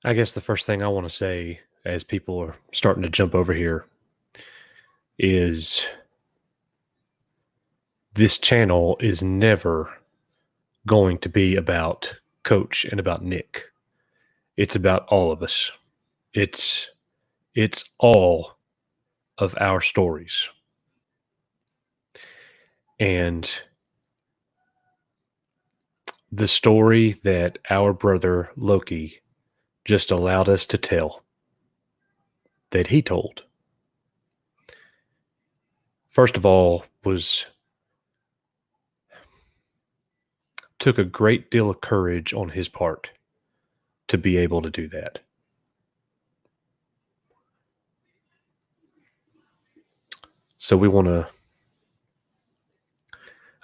I guess the first thing I want to say as people are starting to jump over here is this channel is never going to be about Coach and about Nick. It's about all of us. It's it's all of our stories. And the story that our brother Loki just allowed us to tell, that he told, first of all, took a great deal of courage on his part to be able to do that. So we want to,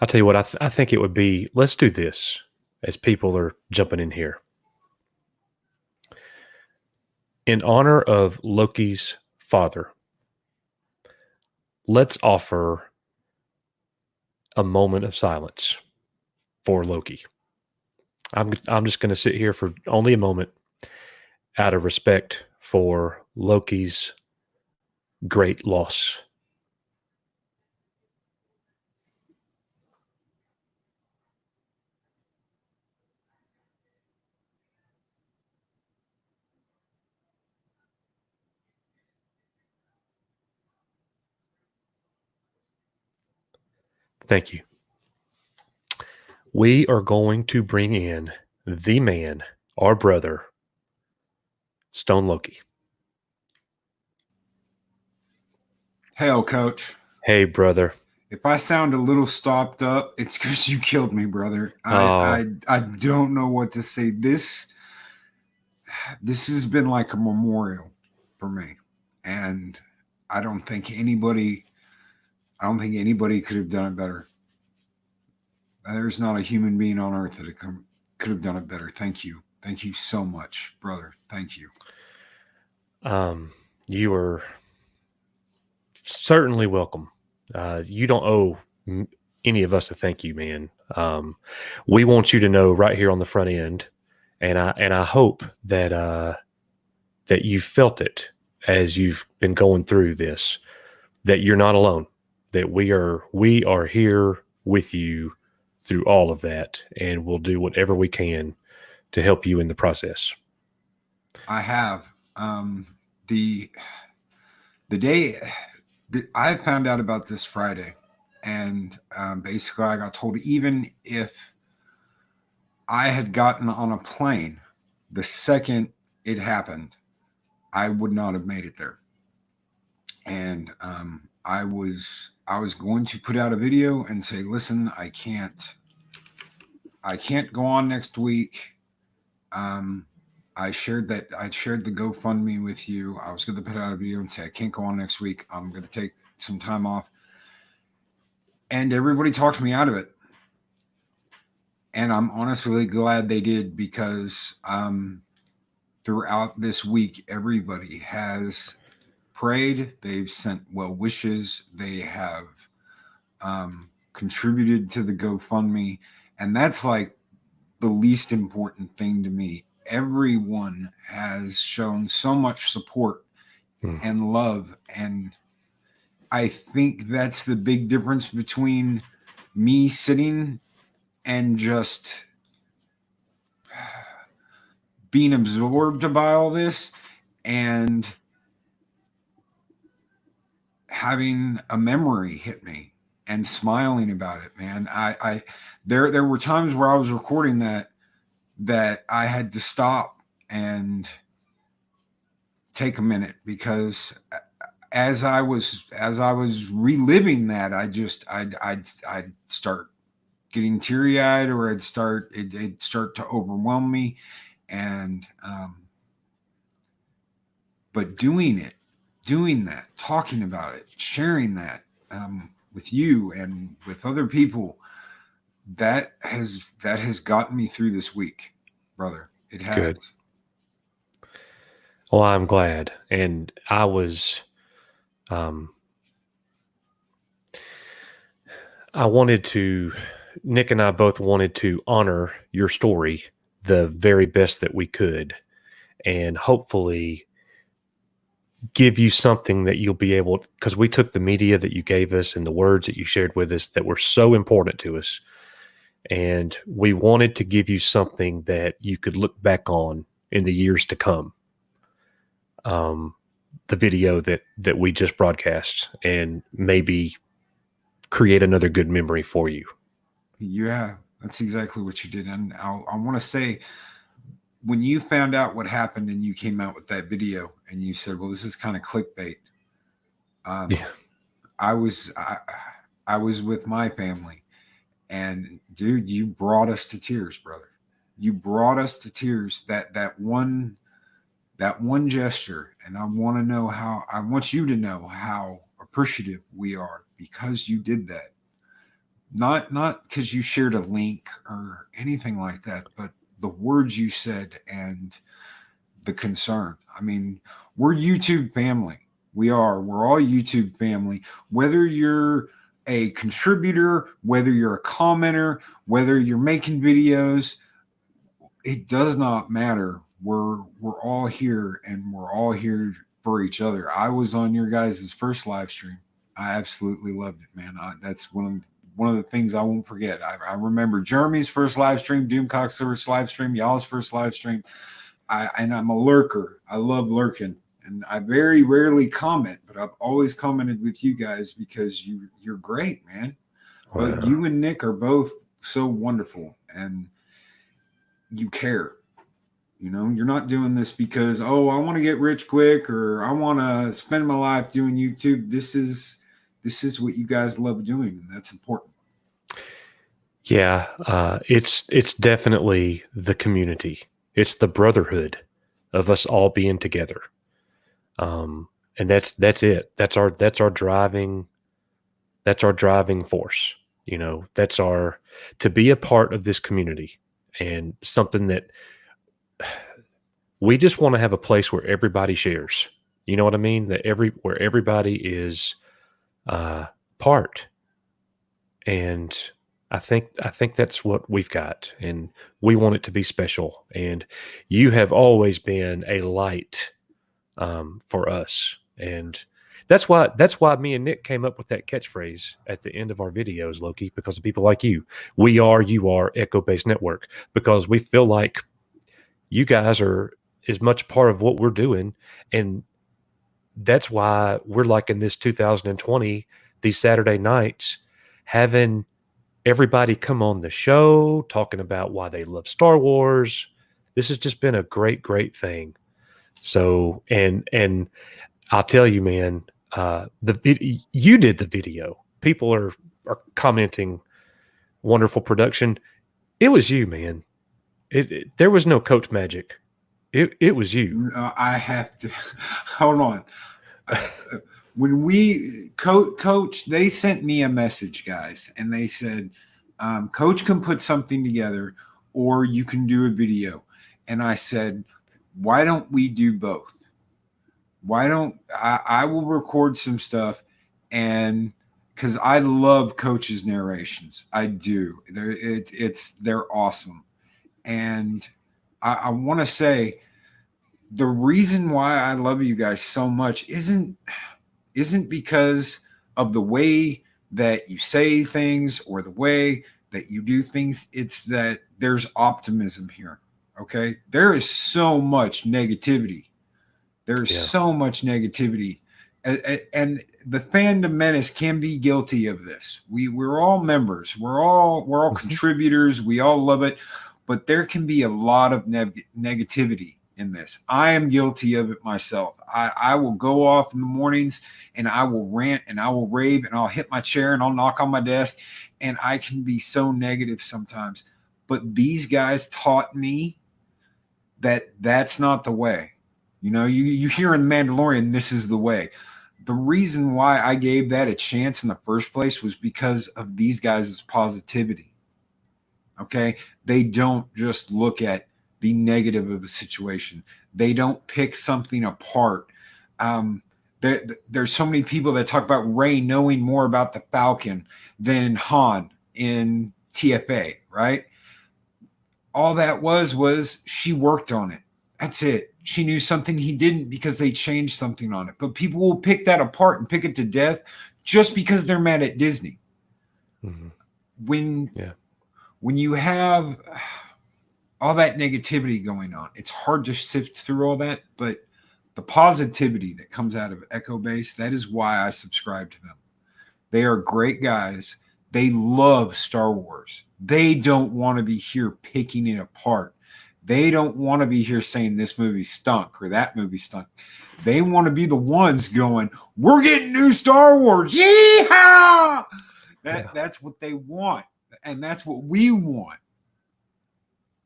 I'll tell you what, I think it would be, let's do this as people are jumping in here. In honor of Loki's father, let's offer a moment of silence for Loki. I'm just going to sit here for only a moment out of respect for Loki's great loss. Thank you. We are going to bring in the man, our brother, Stone Loki. Hell, Coach. Hey, brother. If I sound a little stopped up, it's because you killed me, brother. I don't know what to say. This has been like a memorial for me, and I don't think anybody could have done it better. There's not a human being on earth that could have done it better. Thank you so much, brother. Thank you. You are certainly welcome. You don't owe any of us a thank you, man. We want you to know right here on the front end, and I hope that that you felt it as you've been going through this, that you're not alone, that we are here with you through all of that, and we'll do whatever we can to help you in the process. I have the day I found out about this Friday, and basically I got told even if I had gotten on a plane the second it happened, I would not have made it there. And I was going to put out a video and say, listen, I can't go on next week. I shared the GoFundMe with you. I was going to put out a video and say I can't go on next week. I'm going to take some time off. And everybody talked me out of it. And I'm honestly glad they did, because throughout this week, everybody has prayed. They've sent well wishes. They have contributed to the GoFundMe. And that's like the least important thing to me. Everyone has shown so much support and love. And I think that's the big difference between me sitting and just being absorbed by all this and having a memory hit me and smiling about it, man. There were times where I was recording that I had to stop and take a minute, because as I was reliving that, I'd start getting teary-eyed, or it'd start to overwhelm me. And but doing that, talking about it, sharing that with you and with other people, that has gotten me through this week, brother. It has. Good. Well, I'm glad. And I was, Nick and I both wanted to honor your story the very best that we could. and hopefully give you something that you'll be able, because we took the media that you gave us and the words that you shared with us that were so important to us, and we wanted to give you something that you could look back on in the years to come. The video that we just broadcast, and maybe create another good memory for you. Yeah, that's exactly what you did. And I want to say, when you found out what happened and you came out with that video and you said, well, this is kind of clickbait. Yeah. I was with my family, and dude, you brought us to tears, brother. You brought us to tears. That one gesture, and I want you to know how appreciative we are because you did that. Not because you shared a link or anything like that, but the words you said and the concern. I mean, we're YouTube family. We're all YouTube family. Whether you're a contributor, whether you're a commenter, whether you're making videos, it does not matter. We're all here, and we're all here for each other. I was on your guys' first live stream. I absolutely loved it, man. That's one of the things I won't forget. I remember Jeremy's first live stream, Doomcock's first live stream, y'all's first live stream. And I'm a lurker. I love lurking, and I very rarely comment, but I've always commented with you guys because you're great, man. Wow. But you and Nick are both so wonderful, and you care. You know, you're not doing this because, oh, I want to get rich quick or I want to spend my life doing YouTube. This is what you guys love doing, and that's important. Yeah, it's definitely the community. It's the brotherhood of us all being together, and that's it. That's our driving force. You know, to be a part of this community, and something that we just want to have a place where everybody shares. You know what I mean? Where everybody is part, and I think that's what we've got, and we want it to be special. And you have always been a light for us, and that's why me and Nick came up with that catchphrase at the end of our videos, Loki, because of people like you. You are Echo Base Network, because we feel like you guys are as much a part of what we're doing, and that's why we're like in this 2020, these Saturday nights, having everybody come on the show talking about why they love Star Wars. This has just been a great thing. So, and I'll tell you, man, you did the video. People are commenting, wonderful production. It was you, man. There was no coach magic. It was you. I have to hold on. When we coach, they sent me a message, guys, and they said, Coach can put something together, or you can do a video. And I said, why don't we do both? Why don't I will record some stuff, and because I love Coach's narrations. I do. They're awesome. And I want to say, the reason why I love you guys so much isn't because of the way that you say things or the way that you do things. It's that there's optimism here. Okay. There is so much negativity. There's so much negativity. And the Fandom Menace can be guilty of this. We're all members. We're all contributors. We all love it. But there can be a lot of negativity in this. I am guilty of it myself. I will go off in the mornings and I will rant and I will rave and I'll hit my chair and I'll knock on my desk, and I can be so negative sometimes. But these guys taught me that that's not the way. You know, you hear in The Mandalorian, this is the way. The reason why I gave that a chance in the first place was because of these guys' positivity. Okay? They don't just look at the negative of a situation. They don't pick something apart. There's so many people that talk about Rey knowing more about the Falcon than Han in TFA, right? All that was she worked on it. That's it. she knew something he didn't because they changed something on it. But people will pick that apart and pick it to death just because they're mad at Disney. Mm-hmm. When you have all that negativity going on, it's hard to sift through all that. But the positivity that comes out of Echo Base, that is why I subscribe to them. They are great guys. They love Star Wars. They don't want to be here picking it apart. They don't want to be here saying this movie stunk or that movie stunk. They want to be the ones going, we're getting new Star Wars. Yeehaw! That's what they want. And that's what we want.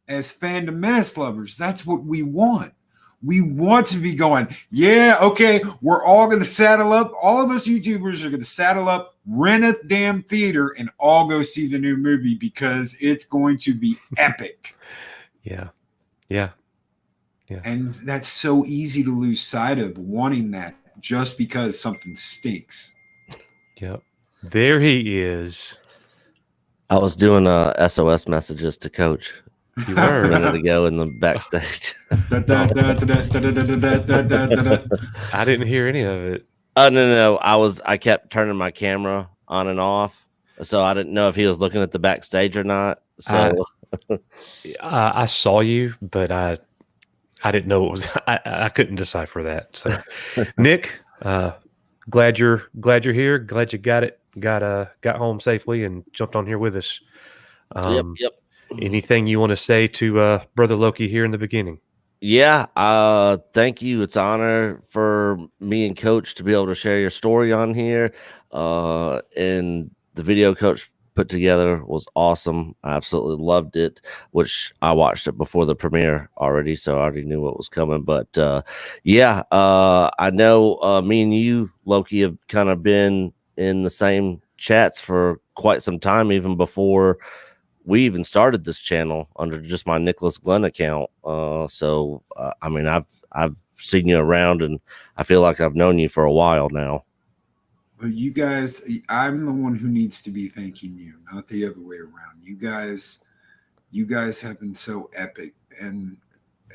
As Phantom Menace lovers, that's what we want. We want to be going, yeah, okay, we're all going to saddle up. All of us YouTubers are going to saddle up, rent a damn theater, and all go see the new movie because it's going to be epic. Yeah. And that's so easy to lose sight of, wanting that just because something stinks. Yep. There he is. I was doing SOS messages to Coach. You were a minute ago in the backstage. I didn't hear any of it. Oh no! I kept turning my camera on and off, so I didn't know if he was looking at the backstage or not. So I saw you, but I didn't know it was. I couldn't decipher that. So, Nick, glad you're here. Glad you got home safely and jumped on here with us. Yep. Anything you want to say to Brother Loki here in the beginning? Yeah, thank you. It's an honor for me and Coach to be able to share your story on here. And the video Coach put together was awesome. I absolutely loved it, which I watched it before the premiere already, so I already knew what was coming. But I know me and you, Loki, have kind of been in the same chats for quite some time, even before we even started this channel under just my Nicholas Glenn account. I mean, I've seen you around, and I feel like I've known you for a while now. You guys, I'm the one who needs to be thanking you, not the other way around. You guys have been so epic, and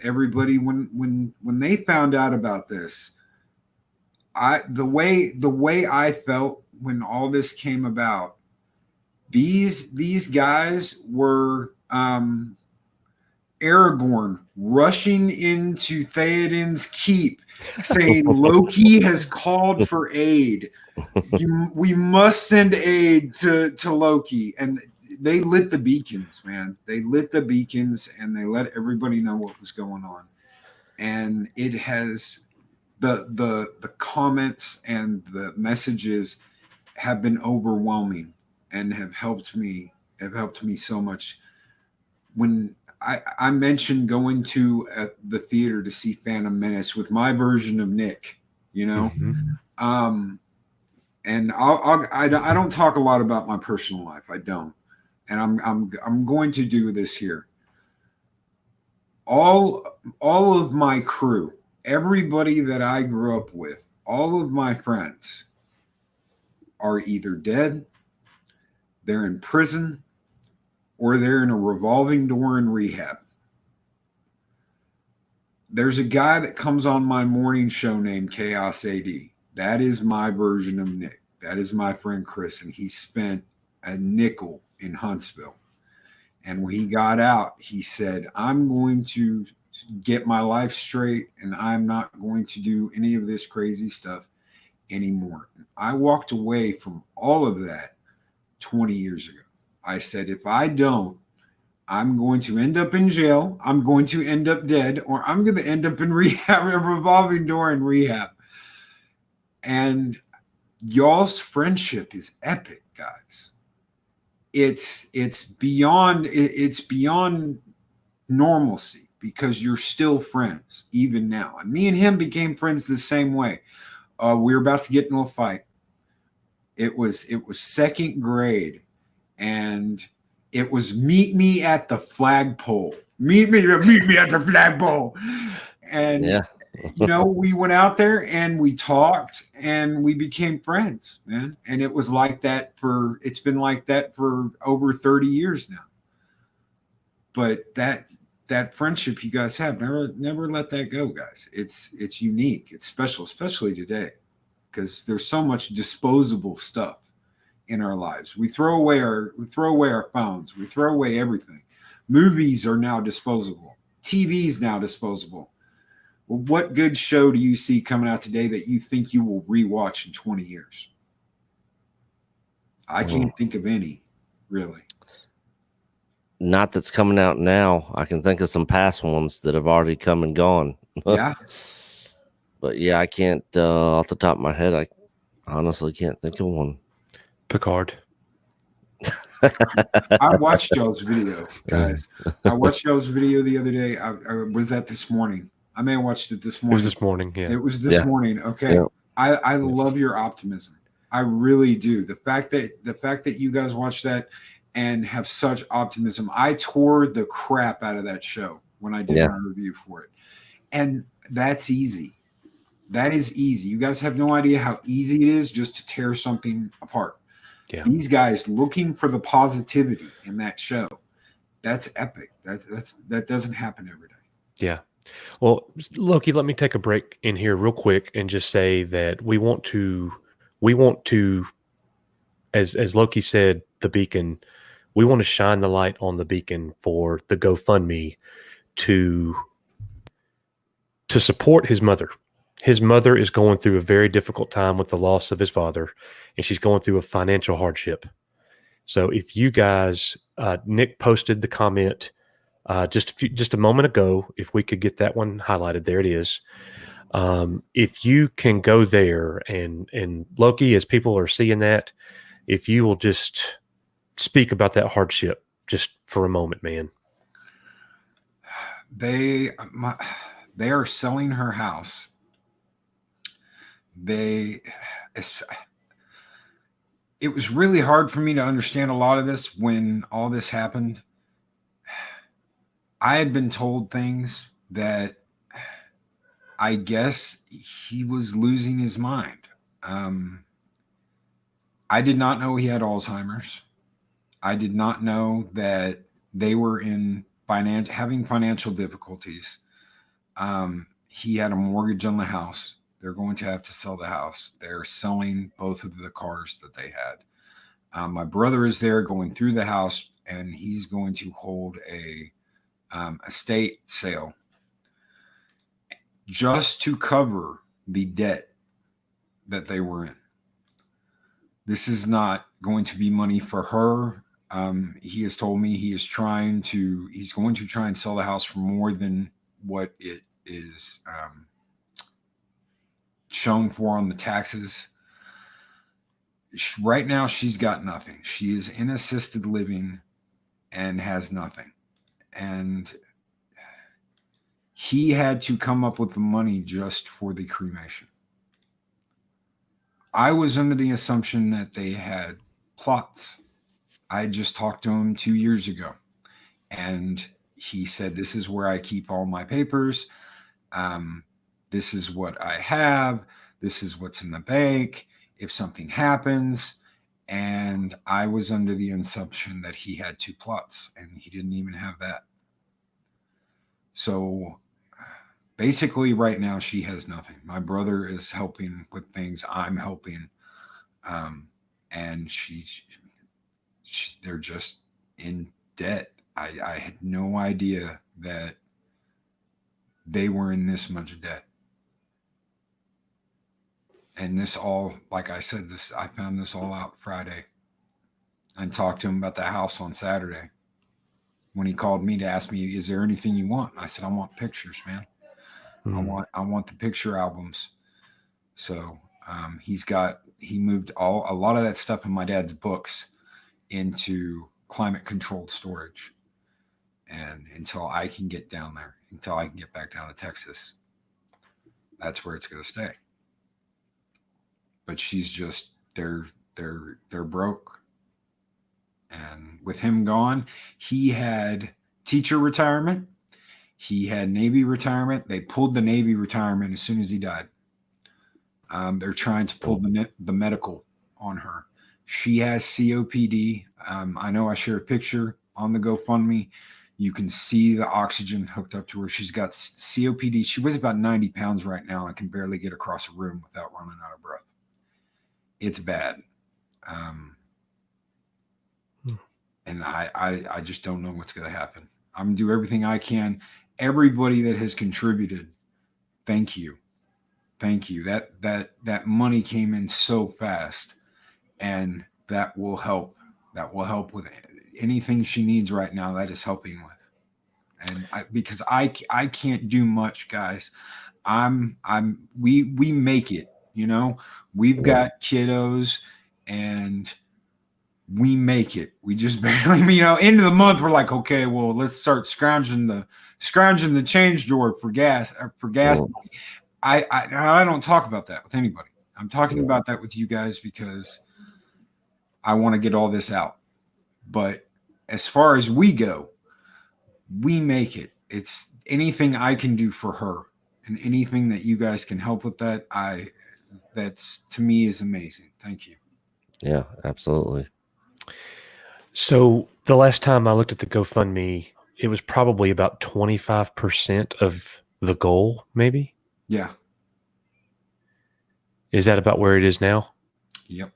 everybody when they found out about this, the way I felt when all this came about. These guys were Aragorn rushing into Theoden's keep, saying Loki has called for aid. We must send aid to Loki. And they lit the beacons, man. They lit the beacons and they let everybody know what was going on. And it has the comments and the messages have been overwhelming. And have helped me so much. When I mentioned going to the theater to see Phantom Menace with my version of Nick, and I don't talk a lot about my personal life. I don't, and I'm going to do this here. All of my crew, everybody that I grew up with, all of my friends are either dead, they're in prison, or they're in a revolving door in rehab. There's a guy that comes on my morning show named Chaos AD. That is my version of Nick. That is my friend Chris, and he spent a nickel in Huntsville. And when he got out, he said, I'm going to get my life straight, and I'm not going to do any of this crazy stuff anymore. I walked away from all of that 20 years ago. I said, if I don't, I'm going to end up in jail. I'm going to end up dead, or I'm going to end up in rehab, a revolving door in rehab. And y'all's friendship is epic, guys. It's beyond normalcy because you're still friends even now. And me and him became friends the same way. We were about to get into a fight. It was second grade, and it was meet me at the flagpole. Meet me at the flagpole. And yeah. We went out there and we talked and we became friends, man. And it was like that it's been like that for over 30 years now. But that friendship you guys have. Never let that go, guys. It's unique. It's special, especially today, because there's so much disposable stuff in our lives. We throw away our phones. We throw away everything. Movies are now disposable. TV's now disposable. Well, what good show do you see coming out today that you think you will rewatch in 20 years? I can't think of any, really. Not that's coming out now. I can think of some past ones that have already come and gone. Yeah. But yeah, I can't off the top of my head, I honestly can't think of one. Picard. I watched y'all's video, guys. I watched y'all's video the other day. I was that this morning. I may have watched it this morning. It was this morning. Yeah. It was this morning. Okay. Yeah. I love your optimism. I really do. The fact that you guys watch that and have such optimism. I tore the crap out of that show when I did my review for it. And that's easy. That is easy. You guys have no idea how easy it is just to tear something apart. Yeah. These guys looking for the positivity in that show. That's epic. That doesn't happen every day. Yeah. Well, Loki, let me take a break in here real quick and just say that we want to, as Loki said, the beacon, we want to shine the light on the beacon for the GoFundMe to support his mother. His mother is going through a very difficult time with the loss of his father, and she's going through a financial hardship. So if you guys, Nick posted the comment just a moment ago. If we could get that one highlighted, there it is. If you can go there and Loki, as people are seeing that, if you will just speak about that hardship just for a moment, man. They are selling her house. It was really hard for me to understand a lot of this when all this happened. I had been told things that I guess he was losing his mind. I did not know he had Alzheimer's. I did not know that they were having financial difficulties. He had a mortgage on the house. They're going to have to sell the house. They're selling both of the cars that they had. My brother is there going through the house, and he's going to hold a estate sale just to cover the debt that they were in. This is not going to be money for her. He has told me he's going to try and sell the house for more than what it is shown for on the taxes. Right now, she's got nothing. She is in assisted living and has nothing. And he had to come up with the money just for the cremation. I was under the assumption that they had plots. I just talked to him 2 years ago, and he said, this is where I keep all my papers. This is what I have. This is what's in the bank. If something happens, and I was under the assumption that he had 2 plots, and he didn't even have that. So basically right now she has nothing. My brother is helping with things. I'm helping. And they're just in debt. I had no idea that they were in this much debt. And this all, like I said, I found this all out Friday and talked to him about the house on Saturday when he called me to ask me, is there anything you want? And I said, I want pictures, man. I want the picture albums. So he moved a lot of that stuff in my dad's books into climate controlled storage. And until I can get down there, until I can get back down to Texas, that's where it's going to stay. But she's just, they're broke. And with him gone, he had teacher retirement. He had Navy retirement. They pulled the Navy retirement as soon as he died. They're trying to pull the medical on her. She has COPD. I know I shared a picture on the GoFundMe. You can see the oxygen hooked up to her. She's got COPD. She weighs about 90 pounds right now and can barely get across a room without running out of breath. It's bad. And I just don't know what's going to happen. I'm going to do everything I can. Everybody that has contributed, thank you. Thank you. That money came in so fast, and that will help. That will help with anything she needs right now. That is helping with. And because I can't do much, guys. We make it, you know. We've got kiddos, and we make it. We just barely, you know, end of the month, we're like, okay, well, let's start scrounging the change drawer for gas. Money. I don't talk about that with anybody. I'm talking about that with you guys because I want to get all this out. But as far as we go, we make it. It's anything I can do for her, and anything that you guys can help with that. That's to me is amazing. Thank you. Yeah, absolutely. So the last time I looked at the GoFundMe, it was probably about 25% of the goal, maybe. Yeah. Is that about where it is now? Yep.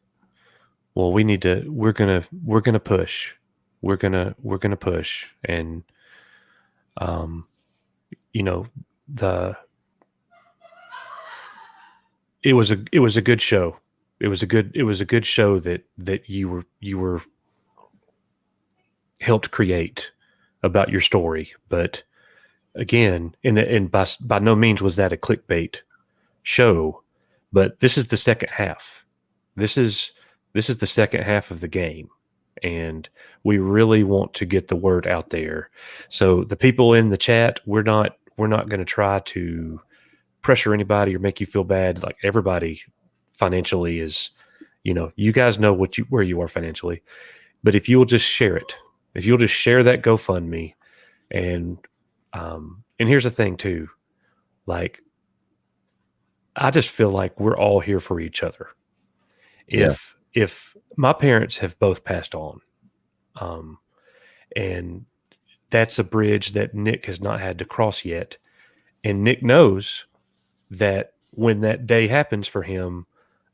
Well, we're gonna push. We're gonna push. And you know, it was a good show. It was a good show that you were helped create about your story. But again, and by no means was that a clickbait show, but this is the second half. This is the second half of the game, and we really want to get the word out there. So the people in the chat, we're not going to try to pressure anybody or make you feel bad. Like, everybody financially is, you know, you guys know where you are financially. But if you'll just share it, if you'll just share that GoFundMe, and here's the thing too, like, I just feel like we're all here for each other. If my parents have both passed on, and that's a bridge that Nick has not had to cross yet, and Nick knows that when that day happens for him,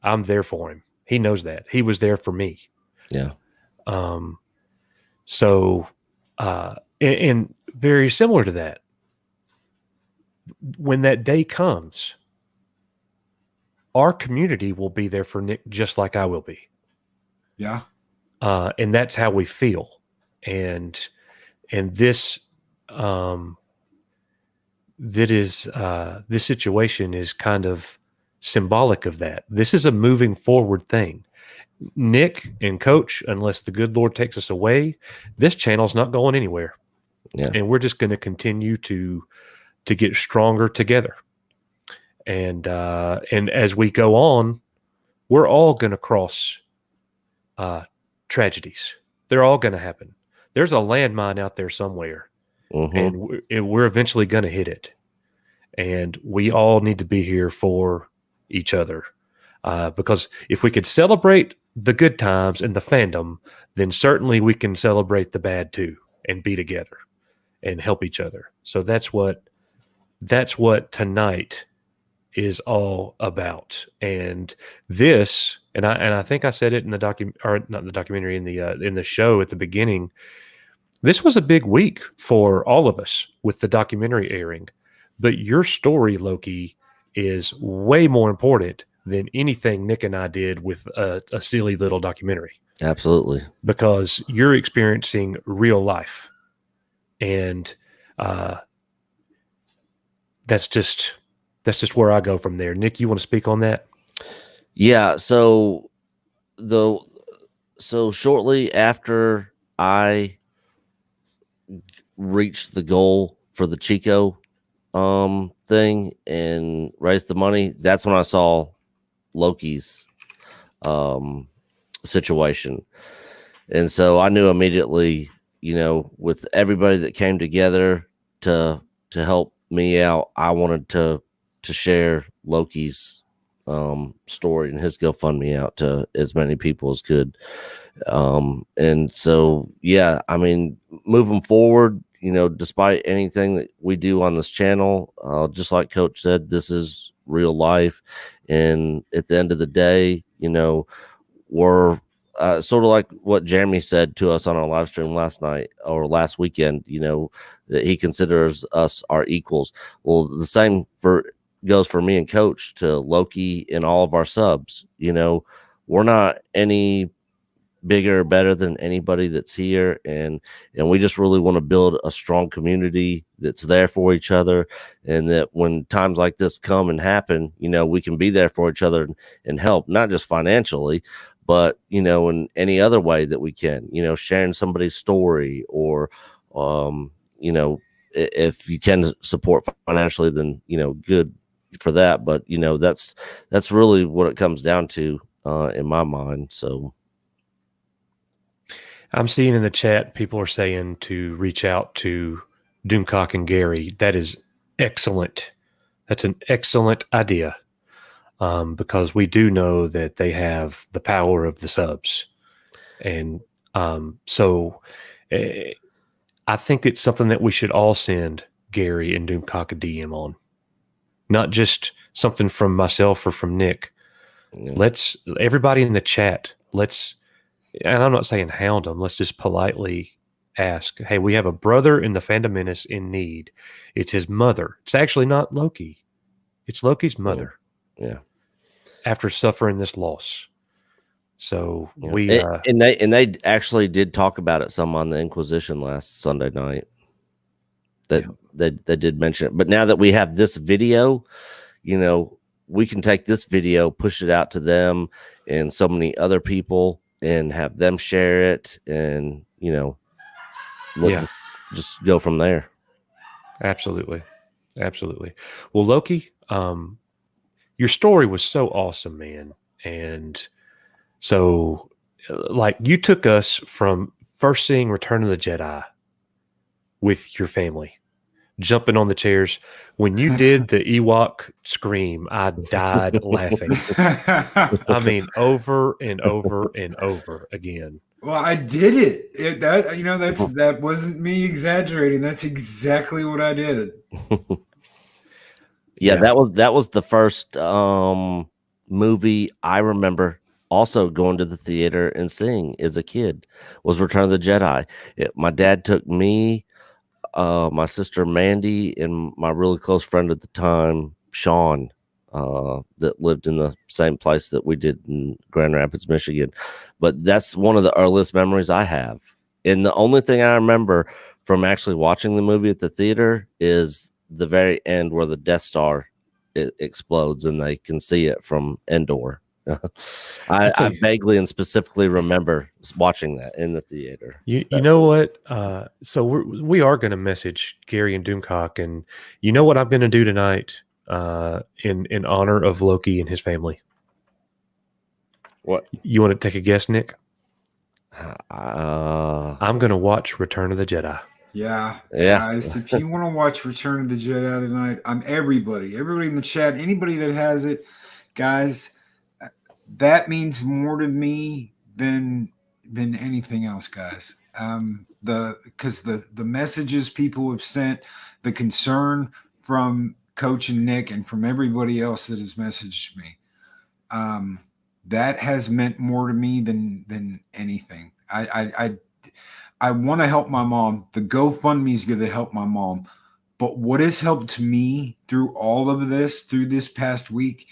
I'm there for him. He knows that. He was there for me. Yeah. So, and very similar to that, when that day comes, our community will be there for Nick just like I will be. Yeah. And that's how we feel. And this, this situation is kind of symbolic of that. This is a moving forward thing. Nick and Coach, unless the good Lord takes us away, this channel's not going anywhere. Yeah. And we're just going to continue to get stronger together. And as we go on, we're all going to cross tragedies. They're all going to happen. There's a landmine out there somewhere, and we're eventually going to hit it. And we all need to be here for each other, because if we could celebrate the good times and the fandom, then certainly we can celebrate the bad too, and be together and help each other. So that's what tonight is all about. And this, and I think I said it in the not the documentary, in the show at the beginning. This was a big week for all of us with the documentary airing, but your story, Loki, is way more important than anything Nick and I did with a silly little documentary. Absolutely. Because you're experiencing real life. And that's just where I go from there. Nick, you want to speak on that? Yeah. So shortly after I reached the goal for the Chico thing and raised the money, that's when I saw Loki's situation. And so I knew immediately, you know, with everybody that came together to help me out, I wanted to share Loki's story and his GoFundMe out to as many people as could. And so, yeah, I mean, moving forward, despite anything that we do on this channel, just like Coach said, this is real life. And at the end of the day, we're sort of like what Jeremy said to us on our live stream last night or last weekend, that he considers us our equals. Well, the same goes for me and Coach to Loki and all of our subs. We're not any bigger or better than anybody that's here, and we just really want to build a strong community that's there for each other, and that when times like this come and happen, we can be there for each other and help, not just financially, but in any other way that we can, sharing somebody's story, or if you can support financially, then good for that. But that's really what it comes down to in my mind. So I'm seeing in the chat people are saying to reach out to Doomcock and Gary. That is excellent. That's an excellent idea, because we do know that they have the power of the subs. And so I think it's something that we should all send Gary and Doomcock a DM on. Not just something from myself or from Nick. Yeah. Let's, everybody in the chat, and I'm not saying hound them, let's just politely ask, hey, we have a brother in the Fandom Menace in need. It's his mother. It's actually not Loki. It's Loki's mother. Yeah. After suffering this loss. So and they actually did talk about it some on the Inquisition last Sunday night. That they did mention it. But now that we have this video, we can take this video, push it out to them and so many other people, and have them share it, and just go from there. Absolutely. Well, Loki, your story was so awesome, man. And so, like, you took us from first seeing Return of the Jedi with your family, jumping on the chairs. When you did the Ewok scream, I died laughing. I mean, over and over and over again. Well, I did it. That wasn't me exaggerating. That's exactly what I did. Yeah, that was the first movie I remember also going to the theater and seeing as a kid, was Return of the Jedi. My dad took me, my sister Mandy, and my really close friend at the time, Sean, that lived in the same place that we did in Grand Rapids, Michigan. But that's one of the earliest memories I have. And the only thing I remember from actually watching the movie at the theater is the very end where the Death Star explodes and they can see it from Endor. I vaguely and specifically remember watching that in the theater. You know what? So we are going to message Gary and Doomcock, and you know what I'm going to do tonight in honor of Loki and his family? What? You want to take a guess, Nick? I'm going to watch Return of the Jedi. Yeah. Guys, if you want to watch Return of the Jedi tonight, everybody in the chat, anybody that has it, guys, that means more to me than anything else, guys. Because the messages people have sent, the concern from Coach and Nick and from everybody else that has messaged me, that has meant more to me than anything. I want to help my mom. The GoFundMe is going to help my mom. But what has helped me through all of this, through this past week,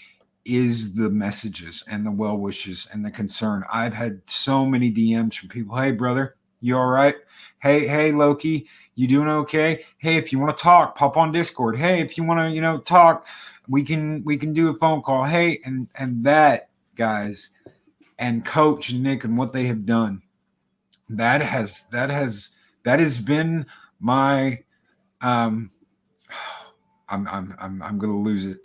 is the messages and the well wishes and the concern. I've had so many DMs from people. Hey, brother, you all right? Hey, Loki, you doing okay? Hey, if you want to talk, pop on Discord. Hey, if you want to, talk, we can do a phone call. Hey, and that, guys, and Coach and Nick and what they have done, that has been my I'm gonna lose it.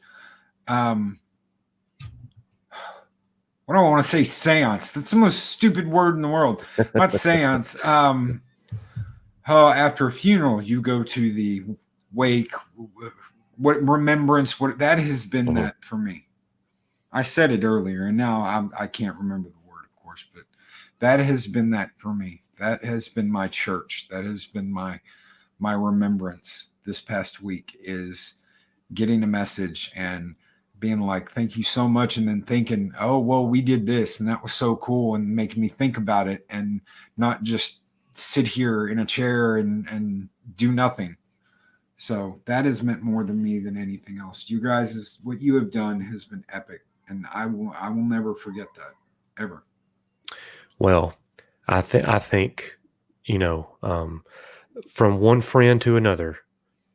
What do I want to say? Seance. That's the most stupid word in the world. Not seance. After a funeral, you go to the wake. What remembrance? What that has been that for me. I said it earlier, and now I can't remember the word, of course, but that has been that for me. That has been my church. That has been my my remembrance this past week, is getting a message and being like, thank you so much. And then thinking, oh, well, we did this and that was so cool, and making me think about it and not just sit here in a chair and do nothing. So that has meant more to me than anything else. You guys, what you have done has been epic. And I will never forget that, ever. Well, I think, you know, from one friend to another,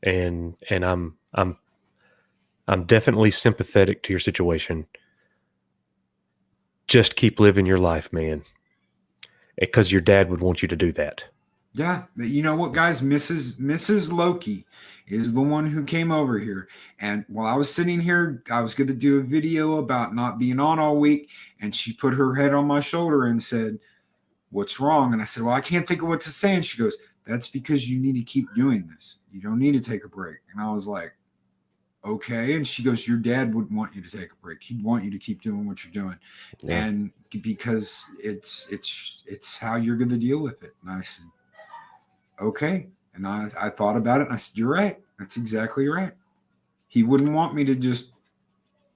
and I'm definitely sympathetic to your situation. Just keep living your life, man, because your dad would want you to do that. Yeah, you know what, guys? Mrs. Loki is the one who came over here. And while I was sitting here, I was going to do a video about not being on all week. And she put her head on my shoulder and said, what's wrong? And I said, well, I can't think of what to say. And she goes, that's because you need to keep doing this. You don't need to take a break. And I was like, okay. And she goes, your dad wouldn't want you to take a break. He'd want you to keep doing what you're doing. Yeah. And because it's how you're going to deal with it. And I said, okay. And I thought about it and I said, you're right. That's exactly right. He wouldn't want me to just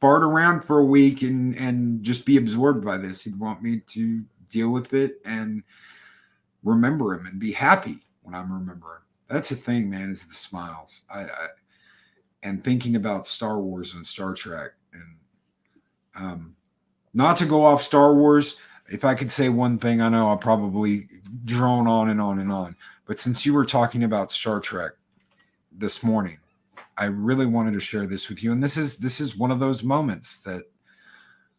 fart around for a week and just be absorbed by this. He'd want me to deal with it and remember him and be happy when I'm remembering. That's the thing, man, is the smiles. And thinking about Star Wars and Star Trek. And not to go off Star Wars, if I could say one thing, I know I'll probably drone on and on and on. But since you were talking about Star Trek this morning, I really wanted to share this with you. And this is one of those moments that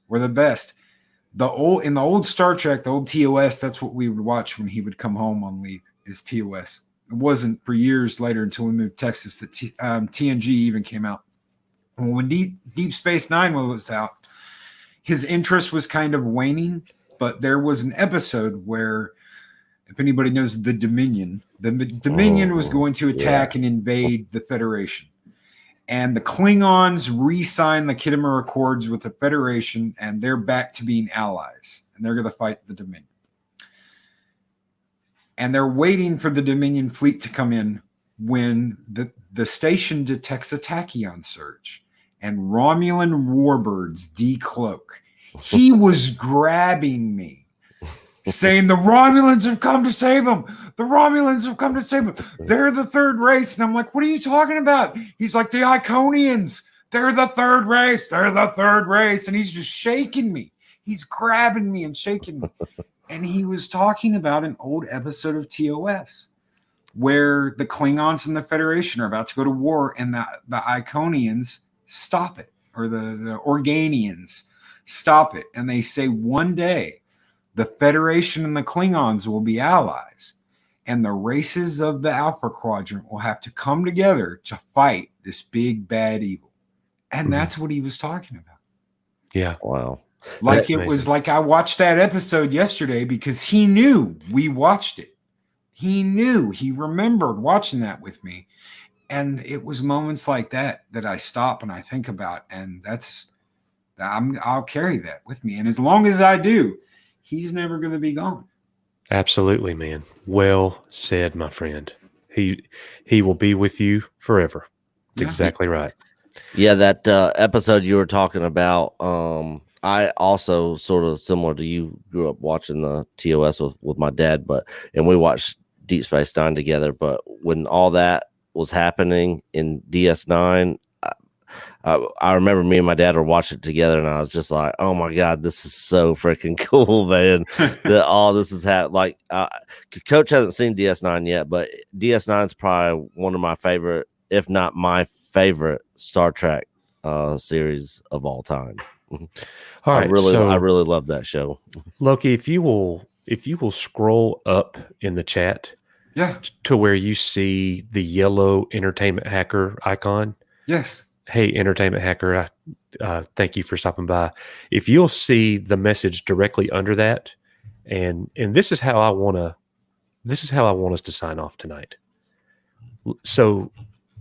were the best. In the old Star Trek, the old TOS, that's what we would watch when he would come home on leave, is TOS. It wasn't for years later until we moved to Texas that TNG even came out. And when Deep Space Nine was out, his interest was kind of waning. But there was an episode where, if anybody knows the Dominion was going to attack and invade the Federation. And the Klingons re-signed the Khitomer Accords with the Federation, and they're back to being allies. And they're going to fight the Dominion. And they're waiting for the Dominion fleet to come in when the station detects a tachyon surge. And Romulan warbirds decloak. He was grabbing me, saying, the Romulans have come to save him. The Romulans have come to save him. They're the third race. And I'm like, what are you talking about? He's like, the Iconians. They're the third race. They're the third race. And he's just shaking me. He's grabbing me and shaking me. And he was talking about an old episode of TOS where the Klingons and the Federation are about to go to war, and the Iconians stop it, or the Organians stop it. And they say one day the Federation and the Klingons will be allies, and the races of the Alpha Quadrant will have to come together to fight this big bad evil. And that's what he was talking about. Yeah. Wow. Like That's it amazing. was like I watched that episode yesterday because he knew we watched it. He knew, he remembered watching that with me. And it was moments like that I stop and I think about. And I'll carry that with me. And as long as I do, he's never going to be gone. Absolutely, man. Well said, my friend. He will be with you forever. That's exactly right. Yeah, that episode you were talking about, I also, sort of similar to you, grew up watching the TOS with my dad, and we watched Deep Space Nine together. But when all that was happening in DS9, I remember me and my dad were watching it together, and I was just like, "Oh my god, this is so freaking cool, man!" That all this is happening. Like, Coach hasn't seen DS9 yet, but DS9 is probably one of my favorite, if not my favorite, Star Trek series of all time. All right, I really love that show. Loki, if you will scroll up in the chat, to where you see the yellow Entertainment Hacker icon. Yes. Hey, Entertainment Hacker, thank you for stopping by. If you'll see the message directly under that, and this is how I want us to sign off tonight. So,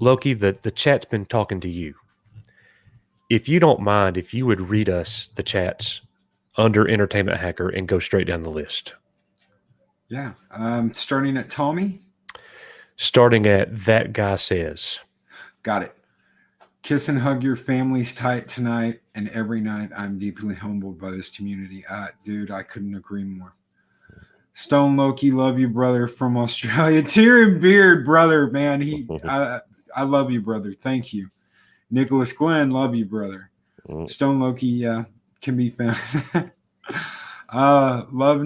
Loki, the chat's been talking to you. If you don't mind, if you would read us the chats under Entertainment Hacker and go straight down the list. Yeah. Starting at Tommy. starting at That Guy Says. Got it. Kiss and hug your families tight tonight and every night. I'm deeply humbled by this community. Dude, I couldn't agree more. Stone Loki, love you, brother, from Australia. Tyrion Beard, brother, man. I love you, brother. Thank you. Nicholas Glenn, love you, brother. Stone Loki can be found. Love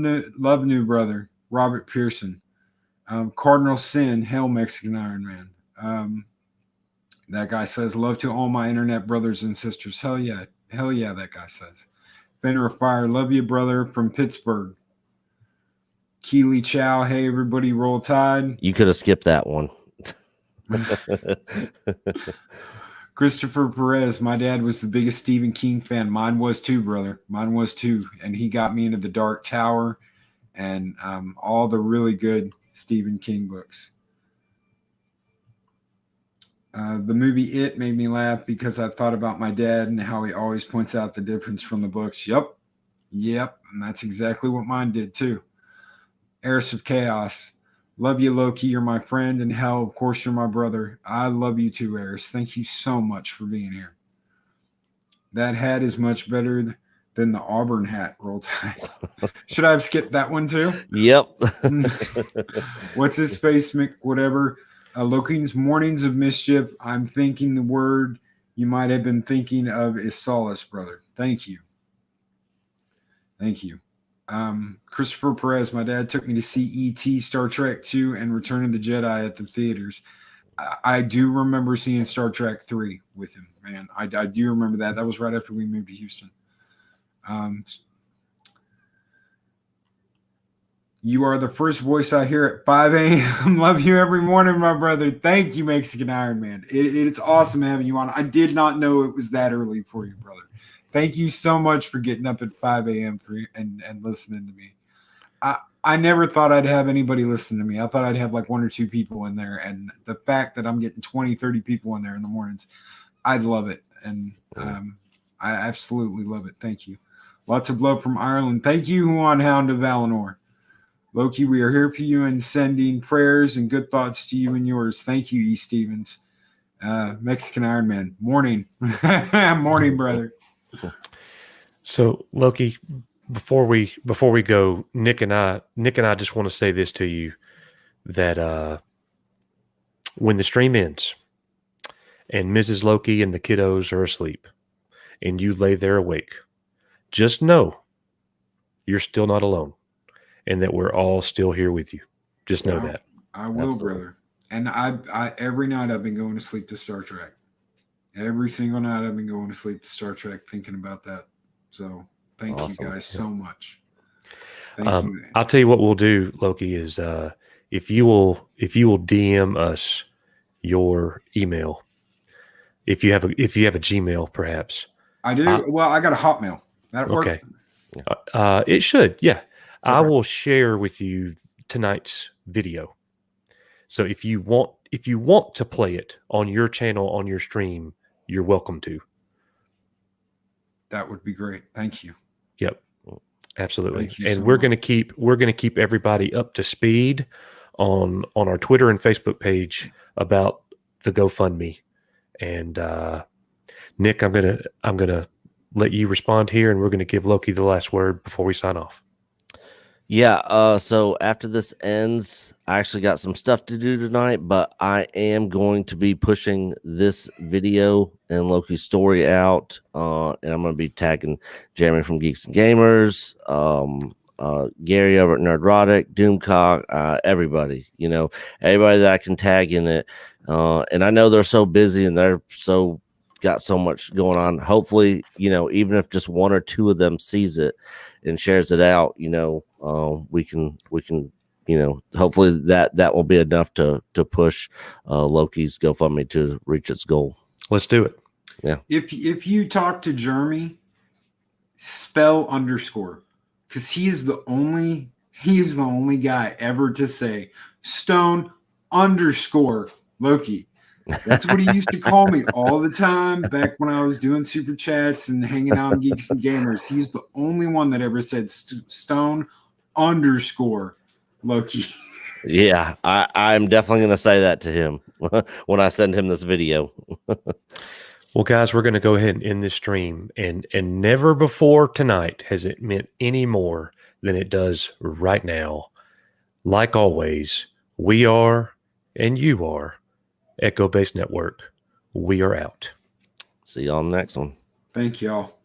new brother. Robert Pearson. Cardinal Sin, Hail Mexican Iron Man. That guy says, love to all my internet brothers and sisters. Hell yeah, that guy says. Fenrir Fire, love you, brother, from Pittsburgh. Keely Chow, hey, everybody, roll tide. You could have skipped that one. Christopher Perez, my dad was the biggest Stephen King fan. Mine was too, brother. Mine was too. And he got me into The Dark Tower and all the really good Stephen King books. The movie It made me laugh because I thought about my dad and how he always points out the difference from the books. Yep. And that's exactly what mine did too. Eris of Chaos. Love you, Loki. You're my friend. And hell, of course, you're my brother. I love you too, Eris. Thank you so much for being here. That hat is much better than the Auburn hat. Roll Tide. Should I have skipped that one too? Yep. What's his face? Whatever. Loki's Mornings of Mischief. I'm thinking the word you might have been thinking of is solace, brother. Thank you. Christopher Perez, my dad took me to see E.T., Star Trek 2, and Return of the Jedi at the theaters. I do remember seeing Star Trek 3 with him, man. I do remember that. That was right after we moved to Houston. You are the first voice I hear at 5 a.m. Love you every morning, my brother. Thank you, Mexican Iron Man. It's awesome having you on. I did not know it was that early for you, brother. Thank you so much for getting up at 5 a.m. and listening to me. I never thought I'd have anybody listen to me. I thought I'd have like one or two people in there. And the fact that I'm getting 20, 30 people in there in the mornings, I'd love it. And I absolutely love it. Thank you. Lots of love from Ireland. Thank you, Huan Hound of Valinor. Loki, we are here for you and sending prayers and good thoughts to you and yours. Thank you, E. Stevens. Mexican Iron Man. Morning. Morning, brother. So, Loki, before we go, Nick and I just want to say this to you, that when the stream ends and Mrs. Loki and the kiddos are asleep and you lay there awake, just know you're still not alone and that we're all still here with you. Just know that. I will, absolutely, brother. And I every night I've been going to sleep to Star Trek. Every single night I've been going to sleep to Star Trek thinking about that. So thank you guys so much. Thank you. I'll tell you what we'll do, Loki, is if you will DM us your email, if you have a Gmail, perhaps. I do. Well, I got a Hotmail. That work? Okay. It should. Yeah. Okay. I will share with you tonight's video. So if you want to play it on your channel, on your stream, you're welcome to. That would be great. Thank you. Yep. Absolutely. And we're going to keep everybody up to speed on our Twitter and Facebook page about the GoFundMe. And Nick, I'm going to let you respond here, and we're going to give Loki the last word before we sign off. Yeah, so after this ends, I actually got some stuff to do tonight, but I am going to be pushing this video and Loki's story out, and I'm going to be tagging Jeremy from Geeks and Gamers, Gary over at Nerdrotic, Doomcock, everybody, everybody that I can tag in it. And I know they're so busy and they're got so much going on. Hopefully, even if just one or two of them sees it and shares it out, we can hopefully that will be enough to push Loki's GoFundMe to reach its goal. Let's do it. Yeah. If you talk to Jeremy, spell _ because he's the only guy ever to say Stone _ Loki. That's what he used to call me all the time back when I was doing super chats and hanging out on Geeks and Gamers. He's the only one that ever said Stone _ Loki. Yeah, I'm definitely going to say that to him when I send him this video. Well, guys, we're going to go ahead and end this stream. And never before tonight has it meant any more than it does right now. Like always, we are and you are Echo Base Network. We are out. See you on the next one. Thank y'all.